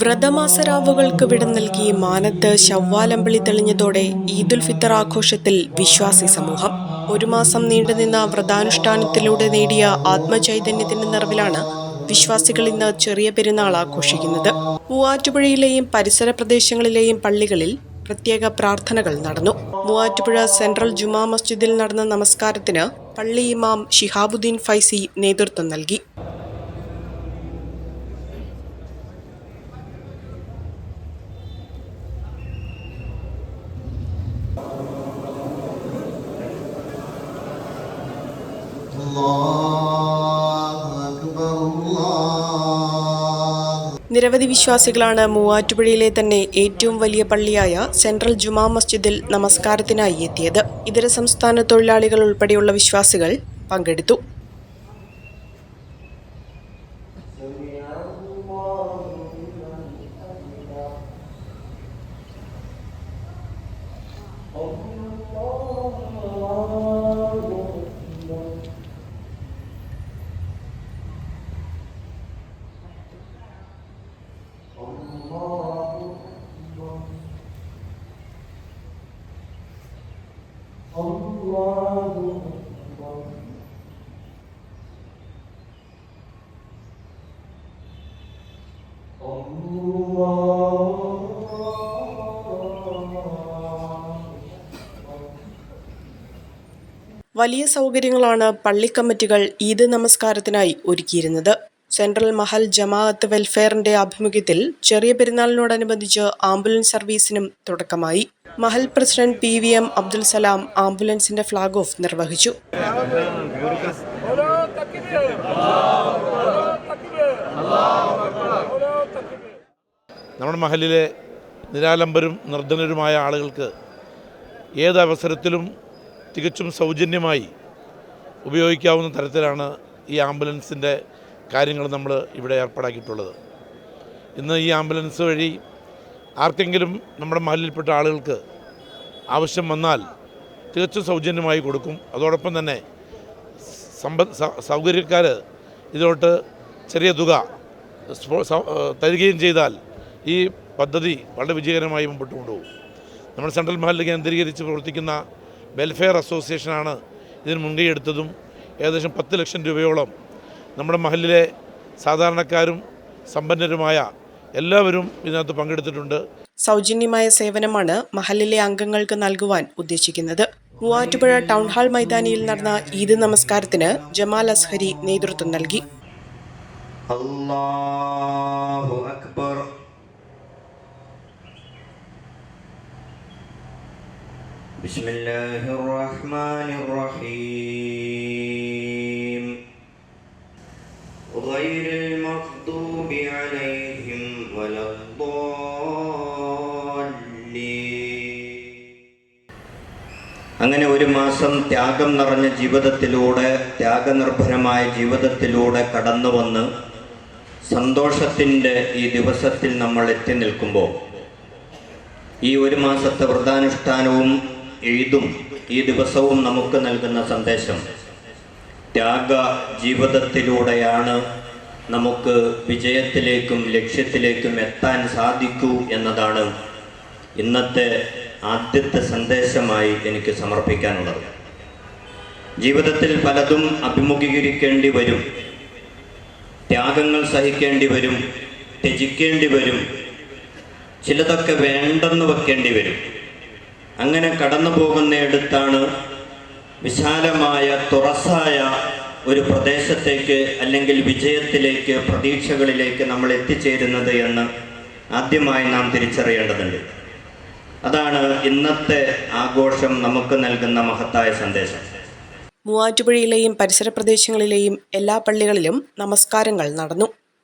വ്രതമാസരാവുകൾക്ക് വിടം നൽകി മാനത്ത് ശവ്വാലമ്പിളി തെളിഞ്ഞതോടെ ഈദുൽ ഫിത്തർ ആഘോഷത്തിൽ വിശ്വാസി സമൂഹം. ഒരു മാസം നീണ്ടുനിന്ന വ്രതാനുഷ്ഠാനത്തിലൂടെ നേടിയ ആത്മചൈതന്യത്തിന്റെ നിറവിലാണ് വിശ്വാസികൾ ഇന്ന് ചെറിയ പെരുന്നാൾ ആഘോഷിക്കുന്നത്. മൂവാറ്റുപുഴയിലെയും പരിസര പ്രദേശങ്ങളിലെയും പള്ളികളിൽ പ്രത്യേക പ്രാർത്ഥനകൾ നടന്നു. മൂവാറ്റുപുഴ സെൻട്രൽ ജുമാ മസ്ജിദിൽ നടന്ന നമസ്കാരത്തിന് പള്ളി ഇമാം ഷിഹാബുദ്ദീൻ ഫൈസി നേതൃത്വം നൽകി. നിരവധി വിശ്വാസികളാണ് മൂവാറ്റുപുഴയിലെ തന്നെ ഏറ്റവും വലിയ പള്ളിയായ സെൻട്രൽ ജുമാ മസ്ജിദിൽ നമസ്കാരത്തിനായി എത്തിയത്. ഇതര സംസ്ഥാന തൊഴിലാളികൾ ഉൾപ്പെടെയുള്ള വിശ്വാസികൾ പങ്കെടുത്തു. വലിയ സൗകര്യങ്ങളാണ് പള്ളി കമ്മിറ്റികൾ ഈദ് നമസ്കാരത്തിനായി ഒരുക്കിയിരുന്നത്. സെൻട്രൽ മഹൽ ജമാഅത്ത് വെൽഫെയറിന്റെ ആഭിമുഖ്യത്തിൽ ചെറിയ പെരുന്നാളിനോടനുബന്ധിച്ച് ആംബുലൻസ് സർവീസിനും തുടക്കമായി. Mahal president PVM Abdul Salam ആംബുലൻസിന്റെ flag off നിർവഹിച്ചു. നമ്മുടെ മഹലിലെ നിരാലംബരും നിർധനരുമായ ആളുകൾക്ക് ഏതവസരത്തിലും തികച്ചും സൗജന്യമായി ഉപയോഗിക്കാവുന്ന തരത്തിലാണ് ഈ ആംബുലൻസിൻ്റെ കാര്യങ്ങൾ നമ്മൾ ഇവിടെ ഏർപ്പാടാക്കിയിട്ടുള്ളത്. ഇന്ന് ഈ ആംബുലൻസ് വഴി ആർക്കെങ്കിലും നമ്മുടെ മഹലിൽപ്പെട്ട ആളുകൾക്ക് ആവശ്യം വന്നാൽ തികച്ചും സൗജന്യമായി കൊടുക്കും. അതോടൊപ്പം തന്നെ സൗകര്യക്കാർ ഇതിലോട്ട് ചെറിയ തുക തരികയും ചെയ്താൽ ഈ പദ്ധതി വളരെ വിജയകരമായി മുമ്പോട്ട് കൊണ്ടുപോകും. നമ്മൾ സെൻട്രൽ മഹലിൽ കേന്ദ്രീകരിച്ച് പ്രവർത്തിക്കുന്ന വെൽഫെയർ അസോസിയേഷനാണ് ഇതിന് മുൻകൈയെടുത്തതും. ഏകദേശം 10 ലക്ഷം രൂപയോളം നമ്മുടെ മഹലിലെ സാധാരണക്കാരും സമ്പന്നരുമായ എല്ലാവരും ഇതിനകത്ത് പങ്കെടുത്തിട്ടുണ്ട്. സൗജന്യമായ സേവനമാണ് മഹലിലെ അംഗങ്ങൾക്ക് നൽകുവാൻ ഉദ്ദേശിക്കുന്നത്. മൂവാറ്റുപുഴ ടൗൺ ഹാൾ മൈതാനിയിൽ നടന്ന ഈദ് നമസ്കാരത്തിന് ജമാൽ അസ്ഹരി നേതൃത്വം നൽകി. അല്ലാഹു അക്ബർ. ബിസ്മില്ലാഹിർ റഹ്മാനിർ റഹീം. ഗൈറിൽ മഗ്ദൂബി അലൈഹിം വലദ്ദാല്ലീൻ. അങ്ങനെ ഒരു മാസം ത്യാഗം നിറഞ്ഞ ജീവിതത്തിലൂടെ, ത്യാഗനിർഭരമായ ജീവിതത്തിലൂടെ കടന്നു വന്ന് സന്തോഷത്തിൻ്റെ ഈ ദിവസത്തിൽ നമ്മൾ എത്തി നിൽക്കുമ്പോൾ ഈ ഒരു മാസത്തെ വ്രതാനുഷ്ഠാനവും ഈദും ഈ ദിവസവും നമുക്ക് നൽകുന്ന സന്ദേശം ത്യാഗ ജീവിതത്തിലൂടെയാണ് നമുക്ക് വിജയത്തിലേക്കും ലക്ഷ്യത്തിലേക്കും എത്താൻ സാധിക്കൂ എന്നതാണ് ഇന്നത്തെ ആദ്യത്തെ സന്ദേശമായി എനിക്ക് സമർപ്പിക്കാനുള്ളത്. ജീവിതത്തിൽ പലതും അഭിമുഖീകരിക്കേണ്ടി വരും, ത്യാഗങ്ങൾ സഹിക്കേണ്ടി വരും, ത്യജിക്കേണ്ടി വരും, ചിലതൊക്കെ വേണ്ടെന്ന് വെക്കേണ്ടി വരും. അങ്ങനെ കടന്നു പോകുന്നിടത്താണ് വിശാലമായ തുറസായ ഒരു പ്രദേശത്തേക്ക് അല്ലെങ്കിൽ വിജയത്തിലേക്ക്, പ്രതീക്ഷകളിലേക്ക് നമ്മൾ എത്തിച്ചേരുന്നത് എന്ന് ആദ്യമായി നാം തിരിച്ചറിയേണ്ടതുണ്ട്. അതാണ് ഇന്നത്തെ ആഘോഷം നമുക്ക് നൽകുന്ന മഹത്തായ സന്ദേശം. മൂവാറ്റുപുഴയിലെയും പരിസര പ്രദേശങ്ങളിലെയും എല്ലാ പള്ളികളിലും നമസ്കാരങ്ങൾ നടന്നു.